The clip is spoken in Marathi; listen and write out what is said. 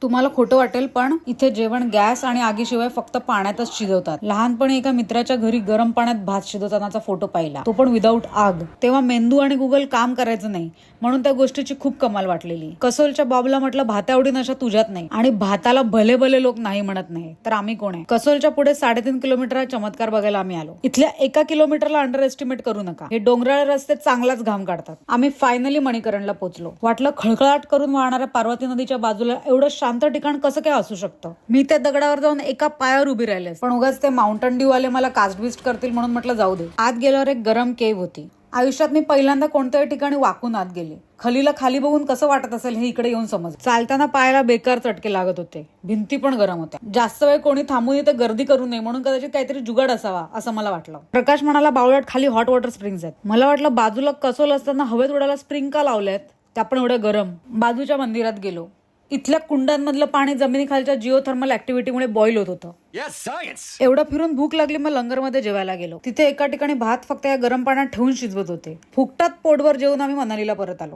तुम्हाला खोटं वाटेल पण इथे जेवण गॅस आणि आगीशिवाय फक्त पाण्यातच शिजवतात. लहानपणी एका मित्राच्या घरी गरम पाण्यात भात शिजवतानाचा फोटो पाहिला, तो पण विदाऊट आग. तेव्हा मेंदू आणि गुगल काम करायचं नाही म्हणून त्या गोष्टीची खूप कमाल वाटलेली. कसोलच्या बॉबला म्हटलं भातावडी नशा तुझ्यात नाही आणि भाताला भले भले लोक नाही म्हणत नाही तर आम्ही कोण आहे. कसोलच्या पुढे 3.5 किलोमीटर चमत्कार बघायला आम्ही आलो. इथल्या 1 किलोमीटरला अंडर एस्टिमेट करू नका. हे डोंगराळ रस्ते चांगलाच घाम काढतात. आम्ही फायनली मणिकरणला पोहोचलो. वाटलं खळखळाट करून वाहणाऱ्या पार्वती नदीच्या बाजूला एवढं शांत ठिकाण कसं काय असू शकतं. मी त्या दगडावर जाऊन एका पायावर उभी राहिले, पण उगाच ते माउंटन ड्यू वाले मला कास्टबिस्ट करतील म्हणून म्हटलं जाऊ दे. आत गेल्यावर एक गरम केव्ह होती. आयुष्यात मी पहिल्यांदा कोणत्याही ठिकाणी वाकून आत गेले. खलीला खाली बघून कसं वाटत असेल हे इकडे येऊन समज. चालताना पायाला बेकार चटके लागत होते. भिंती पण गरम होत्या. जास्त वेळ कोणी थांबून इथे गर्दी करू नये म्हणून कदाचित काहीतरी जुगाड असावा असं मला वाटलं. प्रकाश म्हणाला बावळट खाली हॉट वॉटर स्प्रिंग्स आहेत. मला वाटलं बाजूला कसोल असताना हवेत उडायला स्प्रिंग का लावल्यात, त्या पण एवढ्या गरम. बाजूच्या मंदिरात गेलो. इथल्या कुंडांमधलं पाणी जमिनीखालच्या जिओथर्मल ऍक्टिव्हिटीमुळे बॉईल होत होतं. एवढं फिरून भूक लागली, मग लंगरमध्ये जेवायला गेलो. तिथे एका ठिकाणी भात फक्त या गरम पाण्यात ठेवून शिजवत होते. फुकटात पोटभर जेवून आम्ही मनालीला परत आलो.